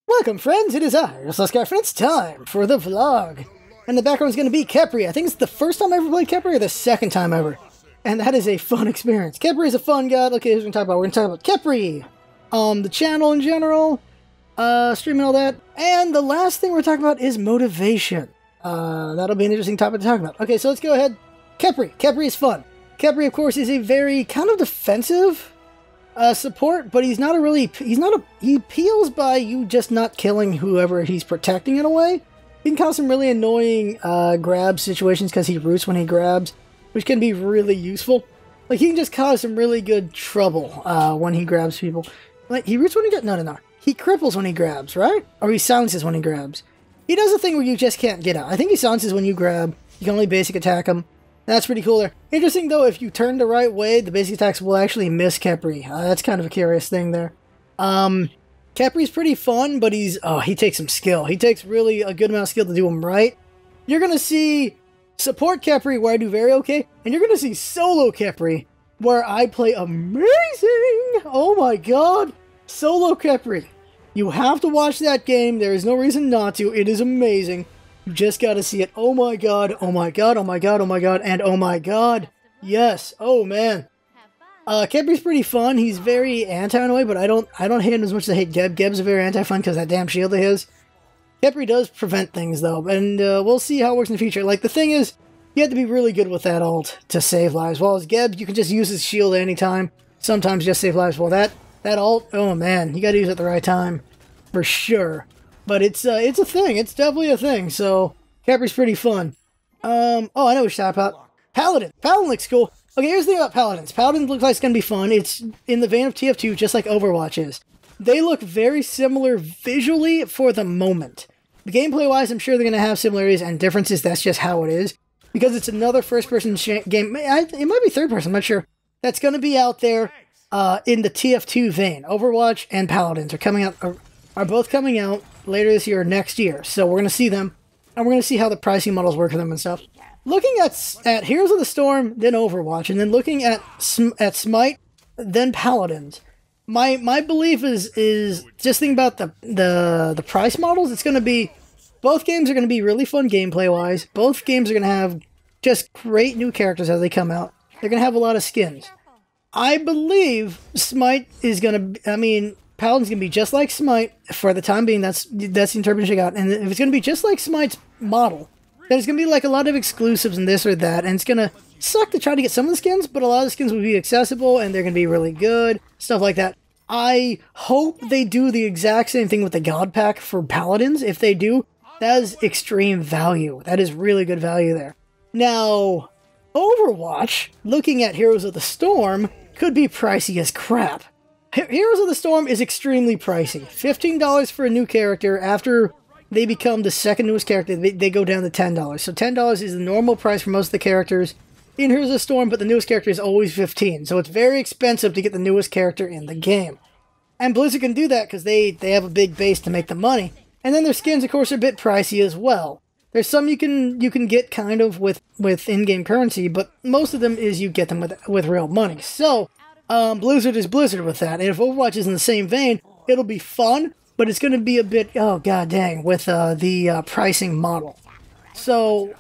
Welcome, friends. It is I, Scarf, and it's time for the vlog. And the background is going to be Khepri. I think it's the first time I ever played Khepri, or the second time ever. And that is a fun experience. Khepri is a fun god. Okay, here's what we're going to talk about. We're going to talk about Khepri, the channel in general, streaming all that. And the last thing we're talking about is motivation. That'll be an interesting topic to talk about. Okay, so let's go ahead. Khepri. Khepri is fun. Khepri, of course, is a very kind of defensive support, but he's not a really, he peels by you just not killing whoever he's protecting in a way. He can cause some really annoying grab situations because he roots when he grabs, which can be really useful. Like, he can just cause some really good trouble when he grabs people. Like, he roots when he gets, no. He cripples when he grabs, right? Or he silences when he grabs. He does a thing where you just can't get out. I think he silences when you grab. You can only basic attack him. That's pretty cool there. Interesting, though, if you turn the right way, the basic attacks will actually miss Khepri. That's kind of a curious thing there. Khepri's pretty fun, but he takes some skill. He takes really a good amount of skill to do him right. You're going to see support Khepri, where I do very okay, and you're going to see solo Khepri, where I play amazing! Oh my god! Solo Khepri. You have to watch that game. There is no reason not to. It is amazing. You just gotta see it. Oh my god, oh my god, oh my god, oh my god, and oh my god. Yes. Oh man. Khepri's pretty fun. He's very anti in a way, but I don't hate him as much as I hate Geb. Geb's a very anti-fun because that damn shield of his. Khepri does prevent things though, and we'll see how it works in the future. Like, the thing is, you have to be really good with that ult to save lives. While as Geb, you can just use his shield at any time. Sometimes just save lives. Well, that ult, oh man, you gotta use it at the right time. For sure. But it's a thing. It's definitely a thing. So Khepri's pretty fun. Oh, I know what you're talking about. Paladin. Paladin looks cool. Okay, here's the thing about Paladins. Paladin looks like it's gonna be fun. It's in the vein of TF2, just like Overwatch is. They look very similar visually for the moment. Gameplay-wise, I'm sure they're gonna have similarities and differences. That's just how it is. Because it's another first-person game. It might be third-person. I'm not sure. That's gonna be out there in the TF2 vein. Overwatch and Paladins are coming out. Are both coming out later this year or next year. So we're going to see them, and we're going to see how the pricing models work for them and stuff. Looking at Heroes of the Storm, then Overwatch, and then looking at Smite, then Paladins. My belief is just think about the price models. It's going to be, both games are going to be really fun gameplay-wise. Both games are going to have just great new characters as they come out. They're going to have a lot of skins. I believe Smite is going to, Paladin's going to be just like Smite for the time being. That's the interpretation I got. And if it's going to be just like Smite's model, then it's going to be like a lot of exclusives and this or that. And it's going to suck to try to get some of the skins, but a lot of the skins will be accessible and they're going to be really good. Stuff like that. I hope they do the exact same thing with the God Pack for Paladins. If they do, that is extreme value. That is really good value there. Now, Overwatch, looking at Heroes of the Storm, could be pricey as crap. Heroes of the Storm is extremely pricey. $15 for a new character. After they become the second newest character, they go down to $10. So $10 is the normal price for most of the characters in Heroes of the Storm, but the newest character is always $15. So it's very expensive to get the newest character in the game. And Blizzard can do that because they have a big base to make the money. And then their skins, of course, are a bit pricey as well. There's some you can get kind of with in-game currency, but most of them is you get them with real money. So Blizzard is Blizzard with that, and if Overwatch is in the same vein, it'll be fun, but it's going to be a bit, oh god dang, with the pricing model. So,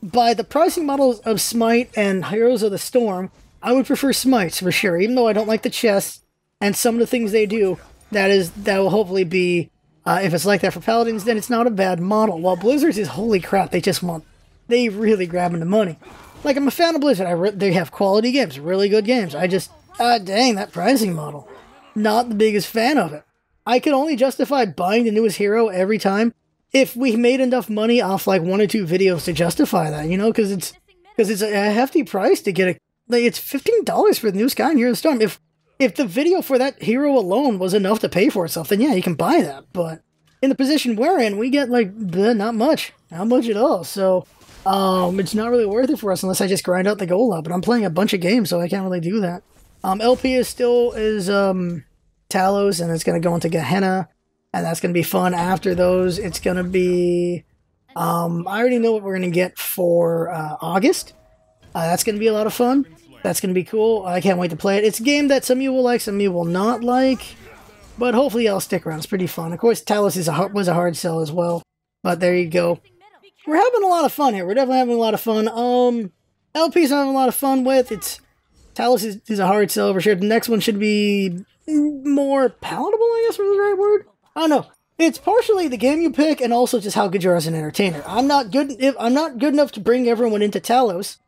by the pricing models of Smite and Heroes of the Storm, I would prefer Smites for sure, even though I don't like the chests and some of the things they do. That will hopefully be, if it's like that for Paladins, then it's not a bad model. While Blizzard's is, holy crap, they really grabbing the money. Like, I'm a fan of Blizzard. They have quality games, really good games. Dang, that pricing model. Not the biggest fan of it. I could only justify buying the newest hero every time if we made enough money off like 1 or 2 videos to justify that, you know, because it's a hefty price to get it's $15 for the newest guy in Heroes of the Storm. If the video for that hero alone was enough to pay for itself, then yeah, you can buy that. But in the position we're in, we get like not much at all. So it's not really worth it for us unless I just grind out the gold up. But I'm playing a bunch of games, so I can't really do that. LP is Talos, and it's going to go into Gehenna, and that's going to be fun. After those, it's going to be, I already know what we're going to get for August. That's going to be a lot of fun. That's going to be cool. I can't wait to play it. It's a game that some of you will like, some of you will not like. But hopefully I'll stick around. It's pretty fun. Of course, Talos was a hard sell as well. But there you go. We're having a lot of fun here. We're definitely having a lot of fun. LP's I'm having a lot of fun with. Talos is a hard sell for sure. The next one should be more palatable, I guess, is the right word. I don't know. It's partially the game you pick, and also just how good you are as an entertainer. I'm not good enough to bring everyone into Talos,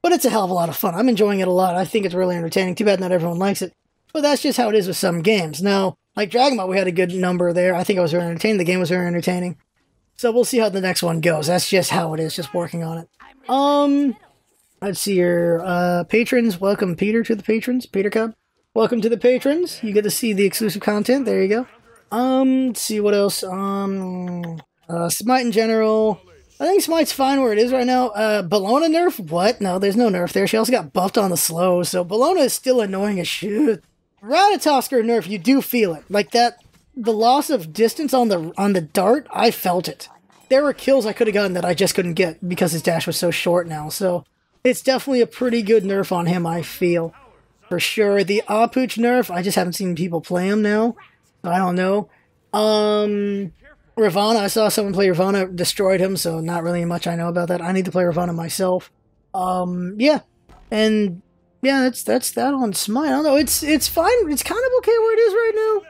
but it's a hell of a lot of fun. I'm enjoying it a lot. I think it's really entertaining. Too bad not everyone likes it, but that's just how it is with some games. Now, like Dragon Ball, we had a good number there. I think I was very entertaining. The game was very entertaining. So we'll see how the next one goes. That's just how it is. Just working on it. Let's see your patrons. Welcome, Peter, to the patrons. Peter Cub. Welcome to the patrons. You get to see the exclusive content. There you go. Let's see what else. Smite in general. I think Smite's fine where it is right now. Bellona nerf? What? No, there's no nerf there. She also got buffed on the slow, so Bellona is still annoying as shit. Ratatoskr nerf, you do feel it. Like that, the loss of distance on the dart, I felt it. There were kills I could have gotten that I just couldn't get because his dash was so short now, so it's definitely a pretty good nerf on him, I feel. For sure. The Apuch nerf, I just haven't seen people play him now. I don't know. Ravana, I saw someone play Ravana, destroyed him, so not really much I know about that. I need to play Ravana myself. Yeah. And yeah, that's that on Smite. I don't know. It's fine. It's kind of okay where it is right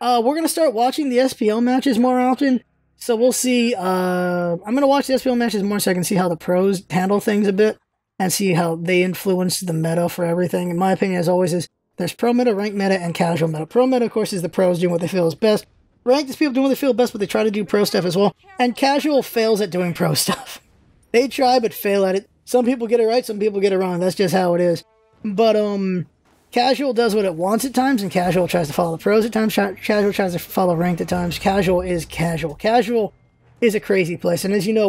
now. We're gonna start watching the SPL matches more often. So we'll see. I'm gonna watch the SPL matches more so I can see how the pros handle things a bit and see how they influence the meta for everything. In my opinion, as always, is there's pro meta, ranked meta, and casual meta. Pro meta, of course, is the pros doing what they feel is best. Ranked is people doing what they feel best, but they try to do pro stuff as well. And casual fails at doing pro stuff. They try, but fail at it. Some people get it right, some people get it wrong. That's just how it is. But, casual does what it wants at times, and casual tries to follow the pros at times. Casual tries to follow ranked at times. Casual is casual. Casual is a crazy place. And as you know,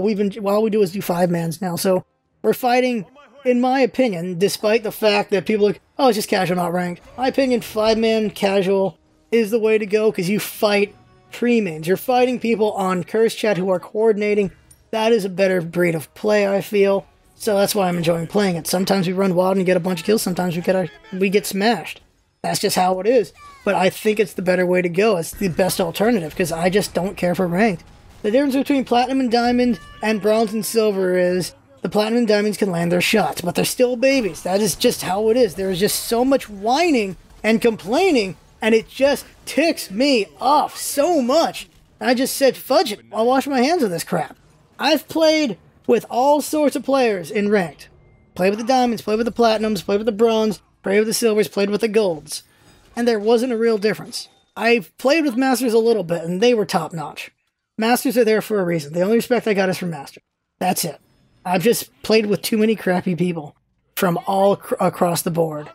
all we do is do 5-mans now. So we're fighting, in my opinion, despite the fact that people are like, oh, it's just casual, not ranked. My opinion, 5-man casual is the way to go because you fight pre-mains. You're fighting people on Curse Chat who are coordinating. That is a better breed of play, I feel. So that's why I'm enjoying playing it. Sometimes we run wild and get a bunch of kills. Sometimes we get smashed. That's just how it is. But I think it's the better way to go. It's the best alternative because I just don't care for ranked. The difference between Platinum and Diamond and Bronze and Silver is the Platinum and Diamonds can land their shots, but they're still babies. That is just how it is. There's just so much whining and complaining, and it just ticks me off so much. I just said, fudge it. I'll wash my hands of this crap. I've played with all sorts of players in ranked. Played with the Diamonds, played with the Platinums, played with the Bronze, played with the Silvers, played with the Golds. And there wasn't a real difference. I've played with Masters a little bit, and they were top-notch. Masters are there for a reason. The only respect I got is from Master. That's it. I've just played with too many crappy people from all across the board.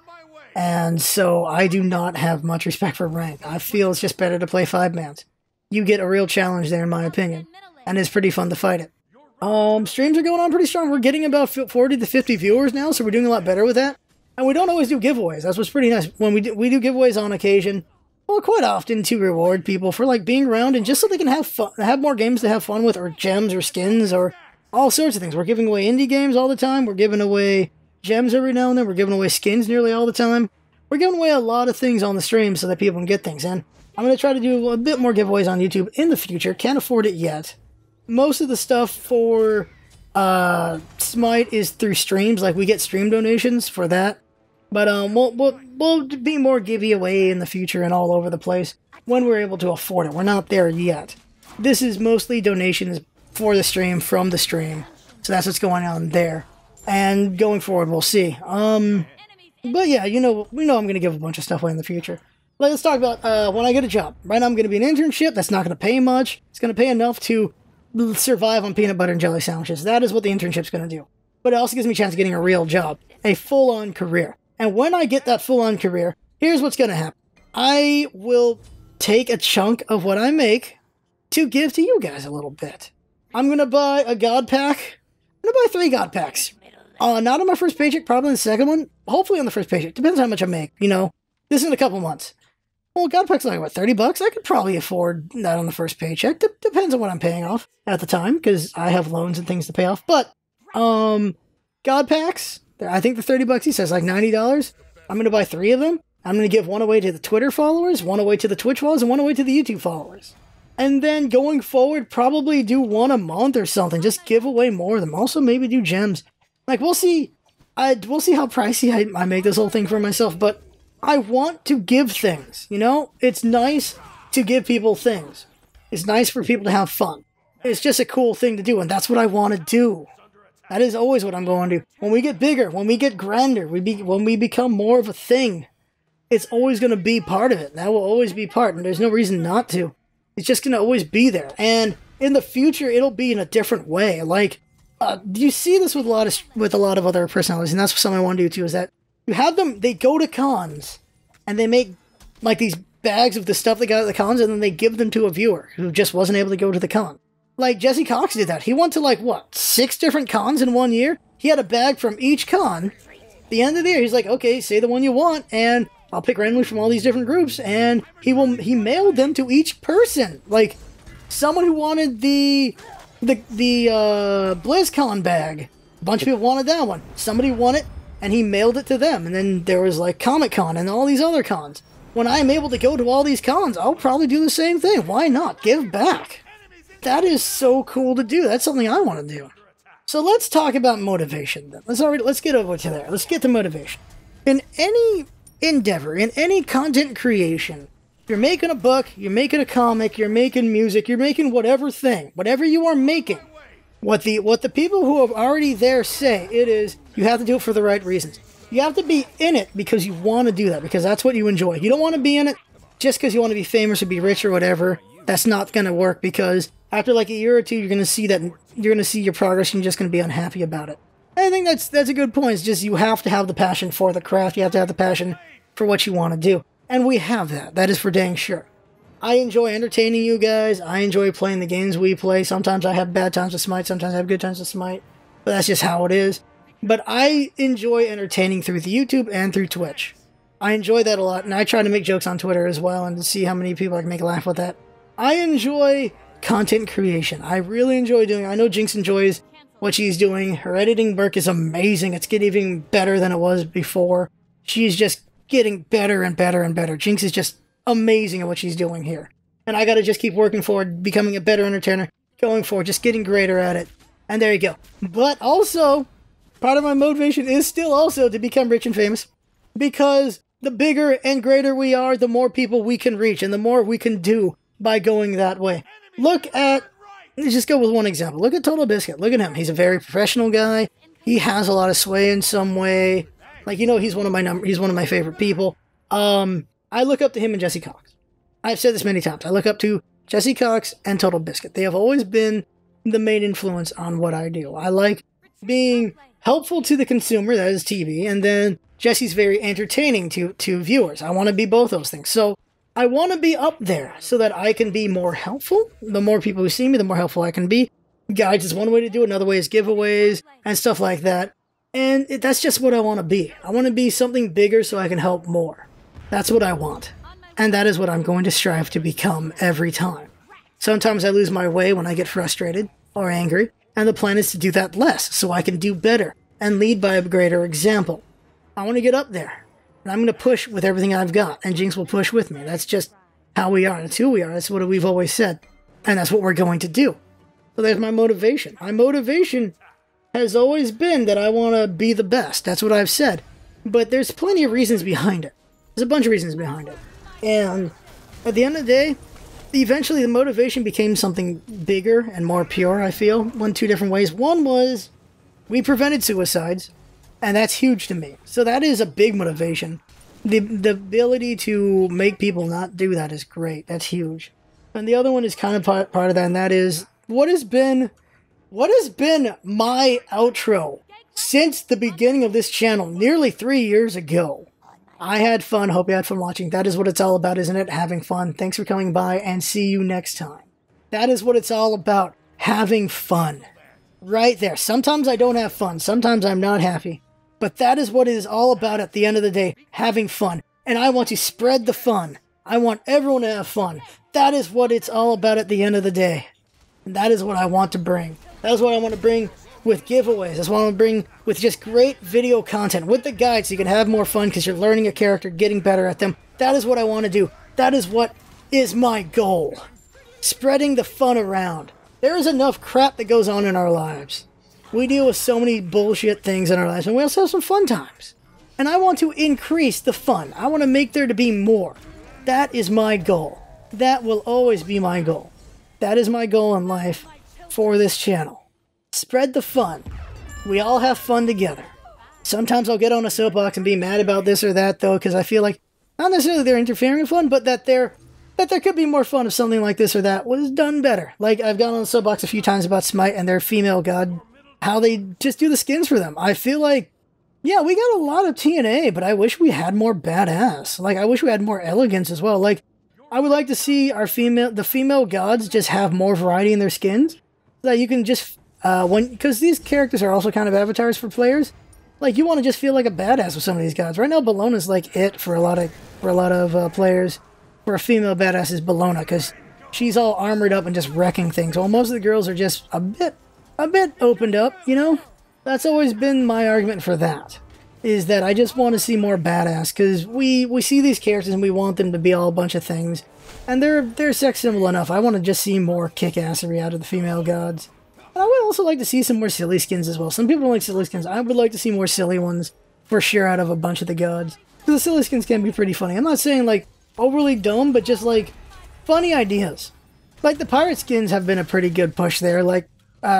And so I do not have much respect for rank. I feel it's just better to play 5-mans. You get a real challenge there, in my opinion. And it's pretty fun to fight it. Streams are going on pretty strong. We're getting about 40 to 50 viewers now, so we're doing a lot better with that. And we don't always do giveaways. That's what's pretty nice. When we do giveaways on occasion, well, quite often to reward people for like being around and just so they can have fun, have more games to have fun with, or gems or skins or all sorts of things. We're giving away indie games all the time. We're giving away gems every now and then. We're giving away skins nearly all the time. We're giving away a lot of things on the stream so that people can get things. And I'm going to try to do a bit more giveaways on YouTube in the future. Can't afford it yet. Most of the stuff for Smite is through streams. Like, we get stream donations for that. But we'll be more giveaway in the future and all over the place when we're able to afford it. We're not there yet. This is mostly donations for the stream, from the stream. So that's what's going on there. And going forward, we'll see. But yeah, we know I'm going to give a bunch of stuff away in the future. Let's talk about when I get a job. Right now I'm going to be an internship. That's not going to pay much. It's going to pay enough to survive on peanut butter and jelly sandwiches. That is what the internship's going to do. But it also gives me a chance of getting a real job. A full-on career. And when I get that full-on career, here's what's going to happen. I will take a chunk of what I make to give to you guys a little bit. I'm going to buy a God Pack. I'm going to buy 3 God Packs. Not on my first paycheck, probably on the second one. Hopefully on the first paycheck. Depends how much I make, This is in a couple months. Well, God Pack's like, what, $30? I could probably afford that on the first paycheck. Depends on what I'm paying off at the time, because I have loans and things to pay off. But, God Packs, I think the $30 he says, like $90. I'm going to buy 3 of them. I'm going to give one away to the Twitter followers, one away to the Twitch followers, and one away to the YouTube followers. And then going forward, probably do one a month or something. Just give away more of them. Also, maybe do gems. Like, we'll see. We'll see how pricey I make this whole thing for myself, but I want to give things, you know? It's nice to give people things. It's nice for people to have fun. It's just a cool thing to do, and that's what I want to do. That is always what I'm going to do. When we get bigger, when we get grander, when we become more of a thing, it's always going to be part of it. That will always be part, and there's no reason not to. It's just going to always be there. And in the future, it'll be in a different way. Like, you see this with a lot of other personalities, and that's something I want to do too, is that you have them, they go to cons, and they make, like, these bags of the stuff they got at the cons, and then they give them to a viewer who just wasn't able to go to the con. Like, Jesse Cox did that. He went to, like, what, 6 different cons in 1 year? He had a bag from each con. At the end of the year, he's like, okay, say the one you want, and I'll pick randomly from all these different groups, and he mailed them to each person. Like, someone who wanted the BlizzCon bag. A bunch of people wanted that one. Somebody won it, and he mailed it to them. And then there was, like, Comic-Con and all these other cons. When I'm able to go to all these cons, I'll probably do the same thing. Why not? Give back. That is so cool to do. That's something I want to do. So let's talk about motivation then. Let's get over to there. Let's get to motivation. In any endeavor, in any content creation, you're making a book, you're making a comic, you're making music, you're making whatever thing, whatever you are making. What the people who are already there say, it is, you have to do it for the right reasons. You have to be in it because you want to do that, because that's what you enjoy. You don't want to be in it just because you want to be famous or be rich or whatever. That's not going to work, because after like a year or two, you're going to see your progress, and you're just going to be unhappy about it. And I think that's a good point. It's just you have to have the passion for the craft. You have to have the passion for what you want to do. And we have that. That is for dang sure. I enjoy entertaining you guys. I enjoy playing the games we play. Sometimes I have bad times with Smite. Sometimes I have good times with Smite. But that's just how it is. But I enjoy entertaining through the YouTube and through Twitch. I enjoy that a lot. And I try to make jokes on Twitter as well, and to see how many people I can make laugh with that. I enjoy content creation. I really enjoy doing it. I know Jinx enjoys what she's doing. Her editing work is amazing. It's getting even better than it was before. She's just getting better and better and better. Jinx is just amazing at what she's doing here. And I gotta just keep working forward, becoming a better entertainer, going forward, just getting greater at it. And there you go. But also, part of my motivation is still also to become rich and famous. Because the bigger and greater we are, the more people we can reach, and the more we can do by going that way. Let's just go with one example. Look at Total Biscuit. Look at him. He's a very professional guy. He has a lot of sway in some way. Like, you know, he's one of my favorite people. I look up to him and Jesse Cox. I've said this many times. I look up to Jesse Cox and Total Biscuit. They have always been the main influence on what I do. I like being helpful to the consumer, that is TV, and then Jesse's very entertaining to viewers. I want to be both those things. So I want to be up there so that I can be more helpful. The more people who see me, the more helpful I can be. Guides is one way to do it. Another way is giveaways and stuff like that. And that's just what I want to be. I want to be something bigger so I can help more. That's what I want. And that is what I'm going to strive to become every time. Sometimes I lose my way when I get frustrated or angry, and the plan is to do that less so I can do better and lead by a greater example. I want to get up there, and I'm going to push with everything I've got, and Jinx will push with me. That's just how we are. That's who we are. That's what we've always said, and that's what we're going to do. So there's my motivation. My motivation has always been that I want to be the best. That's what I've said. But there's plenty of reasons behind it. There's a bunch of reasons behind it. And at the end of the day, eventually the motivation became something bigger and more pure, I feel, in two different ways. One was we prevented suicides, and that's huge to me. So that is a big motivation. The ability to make people not do that is great. That's huge. And the other one is kind of part of that, and that is what has been my outro since the beginning of this channel, nearly 3 years ago. I had fun. Hope you had fun watching. That is what it's all about, isn't it? Having fun. Thanks for coming by, and see you next time. That is what it's all about. Having fun. Right there. Sometimes I don't have fun. Sometimes I'm not happy. But that is what it is all about at the end of the day. Having fun. And I want to spread the fun. I want everyone to have fun. That is what it's all about at the end of the day. And that is what I want to bring. That is what I want to bring with giveaways. I just want to bring with just great video content with the guides so you can have more fun because you're learning a character, getting better at them. That is what I want to do. That is what is my goal. Spreading the fun around. There is enough crap that goes on in our lives. We deal with so many bullshit things in our lives, and we also have some fun times. And I want to increase the fun. I want to make there to be more. That is my goal. That will always be my goal. That is my goal in life for this channel. Spread the fun. We all have fun together. Sometimes I'll get on a soapbox and be mad about this or that, though, because I feel like, not necessarily they're interfering with fun, but that there could be more fun if something like this or that was done better. Like, I've gone on the soapbox a few times about Smite and their female god, how they just do the skins for them. I feel like, yeah, we got a lot of TNA, but I wish we had more badass. Like, I wish we had more elegance as well. Like, I would like to see the female gods just have more variety in their skins, so that you can just, because these characters are also kind of avatars for players. Like, you want to just feel like a badass with some of these gods. Right now, Bellona's like it for a lot of players. For a female badass is Bellona, because she's all armored up and just wrecking things. While most of the girls are just a bit opened up, you know? That's always been my argument for that. Is that I just want to see more badass, because we see these characters and we want them to be all a bunch of things. And they're sex symbol enough. I want to just see more kick-assery out of the female gods. And I would also like to see some more silly skins as well. Some people don't like silly skins. I would like to see more silly ones, for sure, out of a bunch of the gods. Because the silly skins can be pretty funny. I'm not saying, like, overly dumb, but just, like, funny ideas. Like, the pirate skins have been a pretty good push there. Like,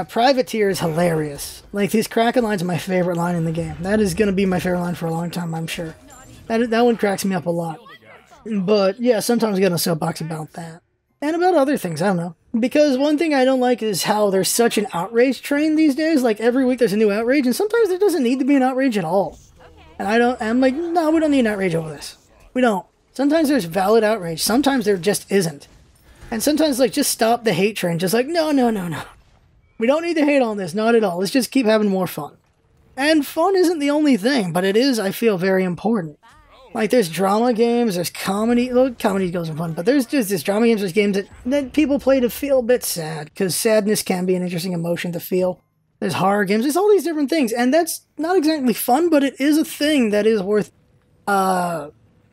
Privateer is hilarious. Like, these Kraken lines are my favorite line in the game. That is going to be my favorite line for a long time, I'm sure. That one cracks me up a lot. But, yeah, sometimes I get on a soapbox about that. And about other things, I don't know. Because one thing I don't like is how there's such an outrage train these days. Like, every week there's a new outrage, and sometimes there doesn't need to be an outrage at all. And I'm like, no, we don't need an outrage over this. We don't. Sometimes there's valid outrage. Sometimes there just isn't. And sometimes, like, just stop the hate train. Just like, no. We don't need to hate on this, not at all. Let's just keep having more fun. And fun isn't the only thing, but it is, I feel, very important. Like, there's drama games, there's comedy. Well, comedy goes in fun, but there's just this drama games, there's games that people play to feel a bit sad, because sadness can be an interesting emotion to feel. There's horror games, there's all these different things, and that's not exactly fun, but it is a thing that is worth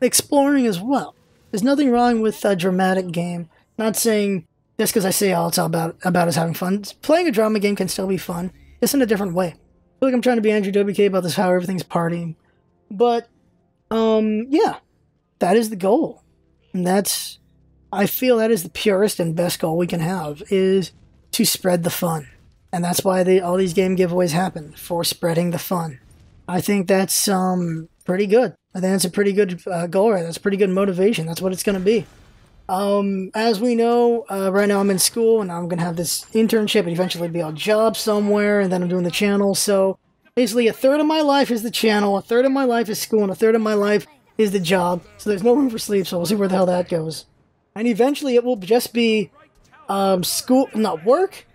exploring as well. There's nothing wrong with a dramatic game. Not saying just because I say all it's all about is having fun. Playing a drama game can still be fun, just in a different way. I feel like I'm trying to be Andrew WK about this, how everything's partying. But, yeah, that is the goal. And I feel that is the purest and best goal we can have, is to spread the fun. And that's why all these game giveaways happen, for spreading the fun. I think that's pretty good. I think that's a pretty good goal, right? That's a pretty good motivation. That's what it's going to be. As we know, right now I'm in school, and I'm going to have this internship and eventually be on a job somewhere, and then I'm doing the channel. So basically, a third of my life is the channel, a third of my life is school, and a third of my life is the job. So there's no room for sleep, so we'll see where the hell that goes. And eventually it will just be school, not work,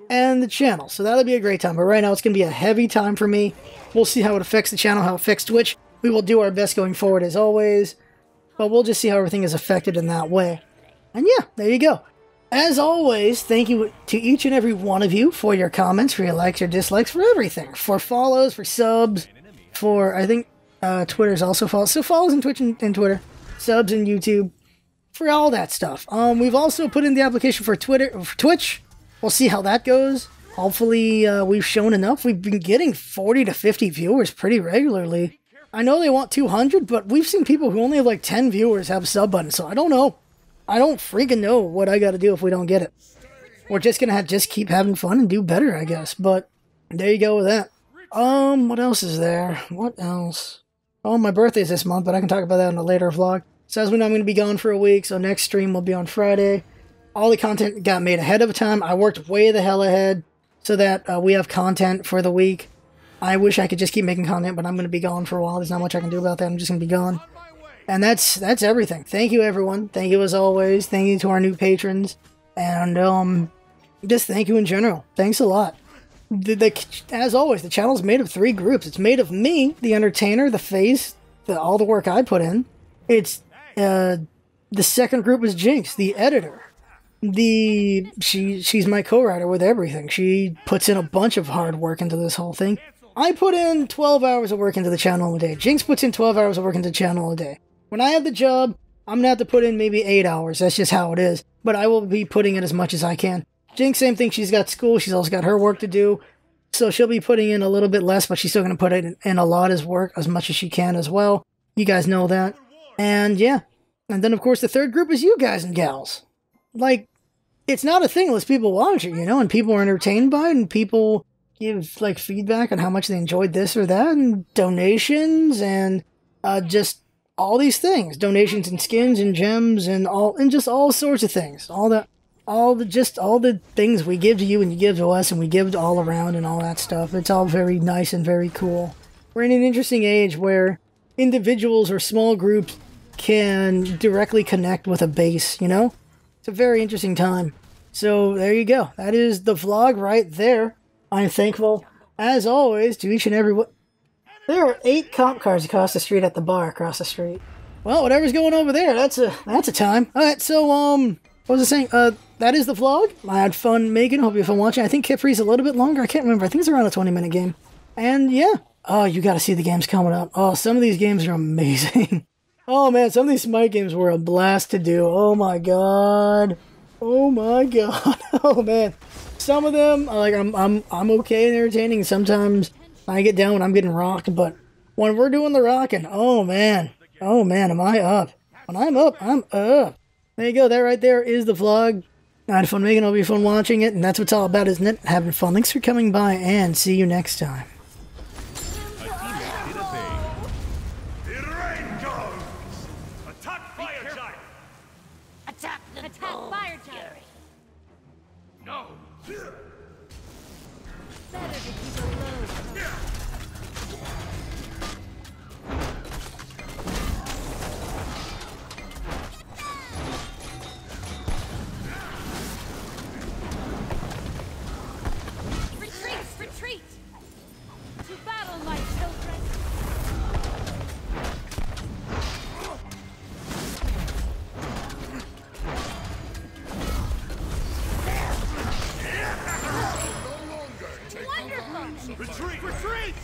and the channel. So that'll be a great time. But right now it's going to be a heavy time for me. We'll see how it affects the channel, how it affects Twitch. We will do our best going forward as always. But we'll just see how everything is affected in that way. And yeah, there you go. As always, thank you to each and every one of you for your comments, for your likes, your dislikes, for everything. For follows, for subs, for, I think, Twitter's also follows. So follows on Twitch and Twitter. Subs and YouTube. For all that stuff. We've also put in the application for Twitch. We'll see how that goes. Hopefully, we've shown enough. We've been getting 40 to 50 viewers pretty regularly. I know they want 200, but we've seen people who only have like 10 viewers have sub buttons, so I don't know. I don't freaking know what I gotta do if we don't get it. We're just gonna just keep having fun and do better, I guess. But there you go with that. What else is there? What else? Oh, my birthday's this month, but I can talk about that in a later vlog. So as we know, I'm gonna be gone for a week, so next stream will be on Friday. All the content got made ahead of time. I worked way the hell ahead so that we have content for the week. I wish I could just keep making content, but I'm going to be gone for a while. There's not much I can do about that. I'm just going to be gone. And that's everything. Thank you, everyone. Thank you as always. Thank you to our new patrons. And just thank you in general. Thanks a lot. As always, the channel is made of 3 groups. It's made of me, the entertainer, the face, all the work I put in. It's the second group is Jinx, the editor. she's my co-writer with everything. She puts in a bunch of hard work into this whole thing. I put in 12 hours of work into the channel a day. Jinx puts in 12 hours of work into the channel a day. When I have the job, I'm gonna have to put in maybe 8 hours. That's just how it is. But I will be putting in as much as I can. Jinx, same thing. She's got school. She's also got her work to do. So she'll be putting in a little bit less, but she's still gonna put in a lot as work, as much as she can as well. You guys know that. And yeah. And then, of course, the third group is you guys and gals. Like, it's not a thing unless people watch it, you know, and people are entertained by it, and people give, like, feedback on how much they enjoyed this or that, and donations, and just all these things. Donations and skins and gems and just all sorts of things. All the things we give to you and you give to us and we give all around and all that stuff. It's all very nice and very cool. We're in an interesting age where individuals or small groups can directly connect with a base, you know? It's a very interesting time. So there you go. That is the vlog right there. I'm thankful, as always, to each and every one. There are 8 comp cards across the street at the bar across the street. Well, whatever's going over there, that's a time. Alright, so, what was I saying? That is the vlog. I had fun making. Hope you had fun watching. I think Khepri's a little bit longer. I can't remember. I think it's around a 20-minute game. And yeah. Oh, you gotta see the games coming up. Oh, some of these games are amazing. Oh man, some of these Smite games were a blast to do. Oh my god. Oh my god. Oh man. Some of them, like, I'm okay and entertaining. Sometimes I get down when I'm getting rocked, but when we're doing the rocking, oh man. Oh man, am I up. When I'm up, I'm up. There you go. That right there is the vlog. I had fun making it. It'll be fun watching it, and that's what it's all about, isn't it? Having fun. Thanks for coming by, and see you next time. Attack fire giant! No! Better to keep a low. Retreat! Retreat! To battle, my children! Retreat! Retreat!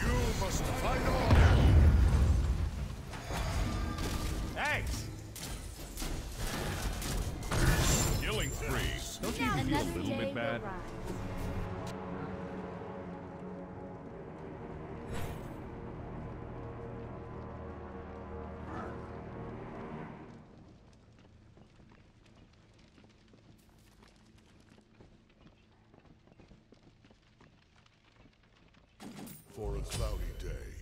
You must fight on! Thanks! Killing spree. Don't you feel a little bit bad? For a cloudy day.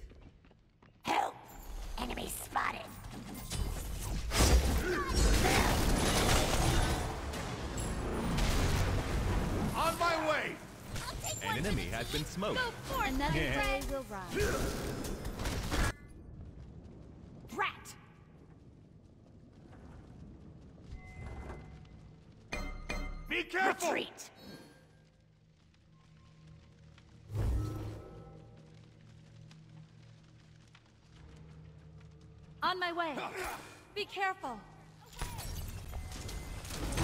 Help! Enemy spotted! On my way! An enemy has been smoked. Go forth! Another day will rise. Brat! Be careful! Retreat! On my way. Be careful.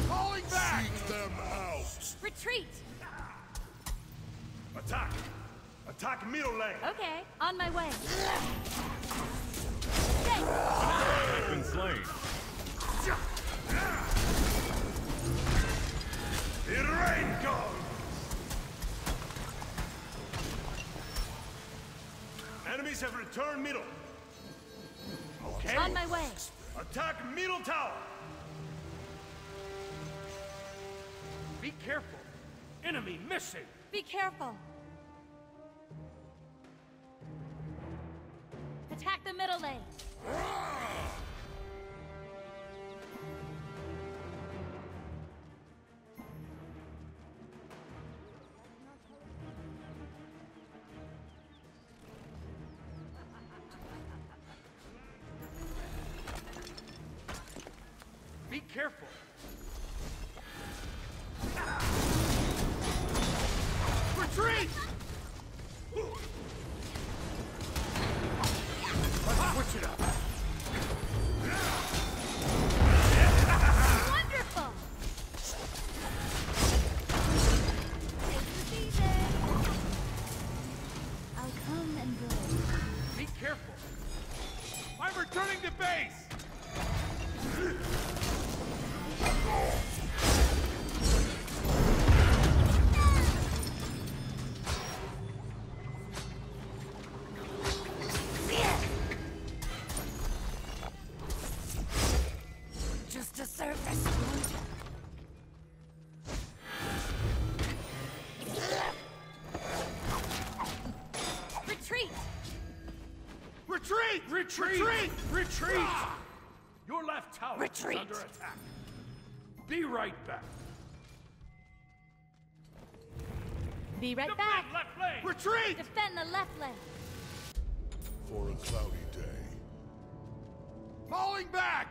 Falling back! Seek them out! Retreat. Attack! Attack middle lane! Okay, on my way. An ally has been slain. It rain goes! Enemies have returned middle. Okay. On my way. Attack middle tower. Be careful. Enemy missing. Be careful. Attack the middle lane. Be careful. Retreat! Let's switch it up. Wonderful! Retreat! Retreat! Retreat! Your left tower Retreat. is under attack. Be right back. Be right Defend back. left lane! Retreat! Defend the left lane. For a cloudy day. Falling back!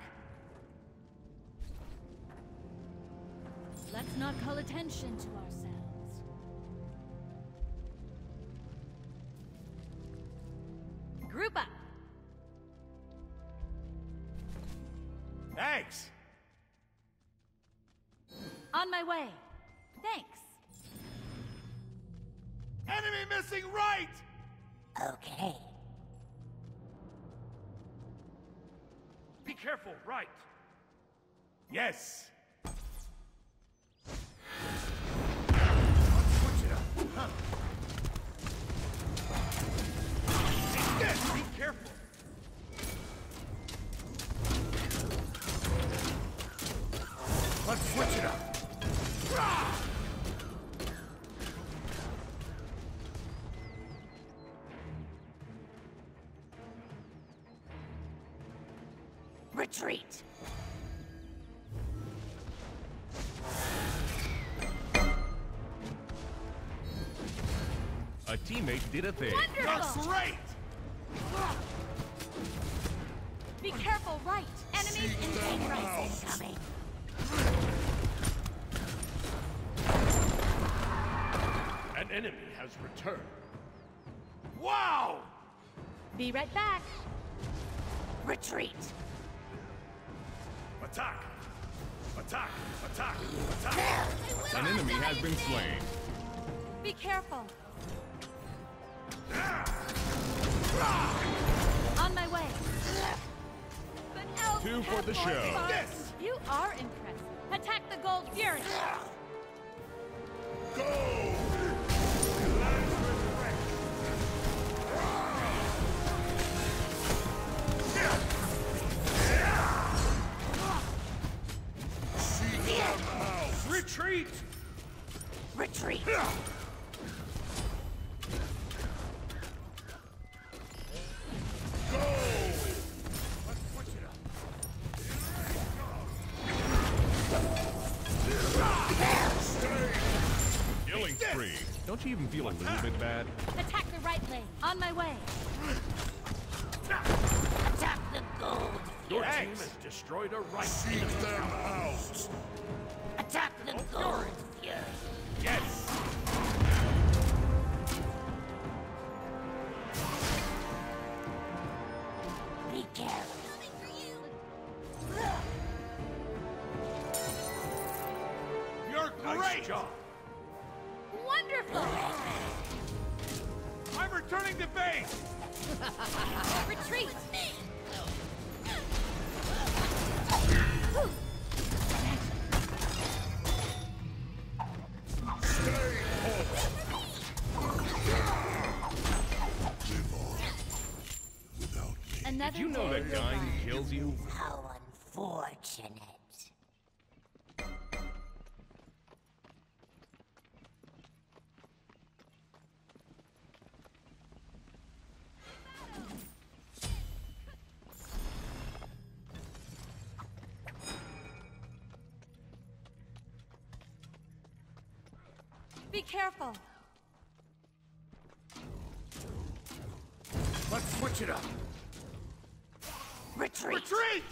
Let's not call attention to ourselves. Group up. Thanks! On my way. Thanks. Enemy missing right! Okay. Be careful, right. Yes! Switch it up. Huh. Take this! Be careful! Let's switch it up. Rah! Retreat. A teammate did a thing. That's Wonderful. great! Be careful, right. Enemies in right. Incoming. An enemy has returned. Wow! Be right back. Retreat. Attack! Attack! Attack! Attack! An enemy has been slain. Be careful. On my way. But elves Two for have the more show. fun. Yes! You are impressive. Attack the gold fury. Go! Seek them out! Retreat! Retreat. Go! Let's switch it up. Killing spree. Don't you even feel a little bit bad? Attack the right lane. On my way. Attack the gold. Your team has destroyed a right Seek enemy. them out! Attack the gold fury. Yes! Be careful. You're great! Nice job! Wonderful. I'm returning to base! Retreat. Stay put! Live on. Without me. Another Did you know day that dying goodbye. kills you? How unfortunate. Be careful. Let's switch it up. Retreat. Retreat!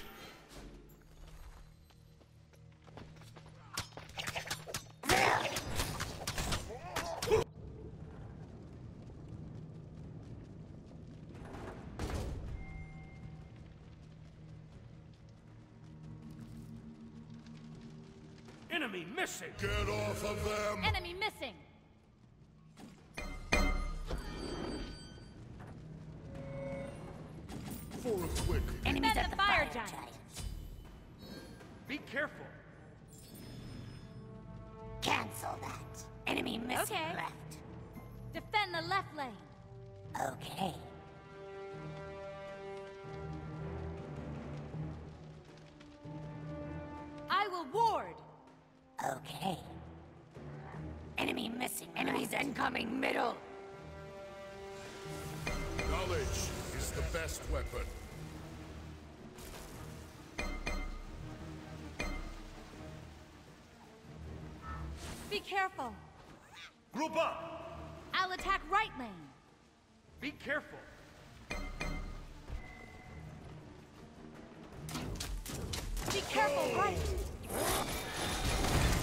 Enemy missing! Get off of them! Enemy missing. For a quick Enemies Defend at the the fire fire giant. giant. Be careful! Cancel that. Enemy missing Okay. left. Defend the left lane. Okay. I will ward. Okay. Enemy missing. Enemies incoming middle. knowledge is the best weapon. Be careful. Group up. I'll attack right lane. Be careful. Be careful, right.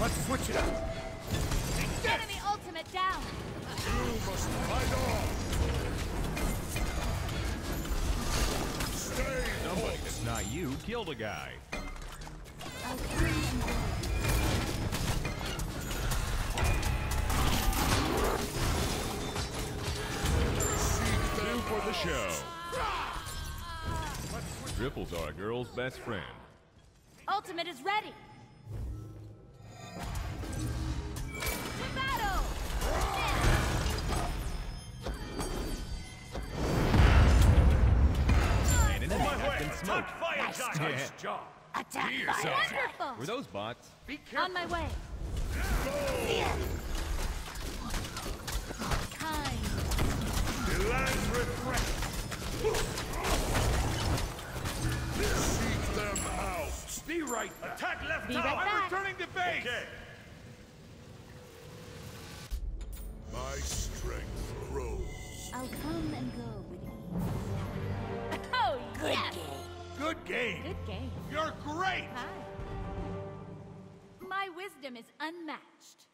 Let's switch it up. Enemy ultimate down. You must fight on. Stay Somebody that's not you killed a guy. I'll come and go. Two for the show. Triples are a girl's best friend. Ultimate is ready. To battle. An enemy has been smoked. Fire shot. Yeah. Nice job. Attack Be fire. yourself. Wonderful. Were those bots? Be careful. On my way. Kind. The lands refresh. seek them out. Be right back. Attack left Be tower. right back. Returning to base. Okay. My strength grows. I'll come and go with ease. Oh, Good yes. game. Good game. Good game. You're great. Hi. My wisdom is unmatched.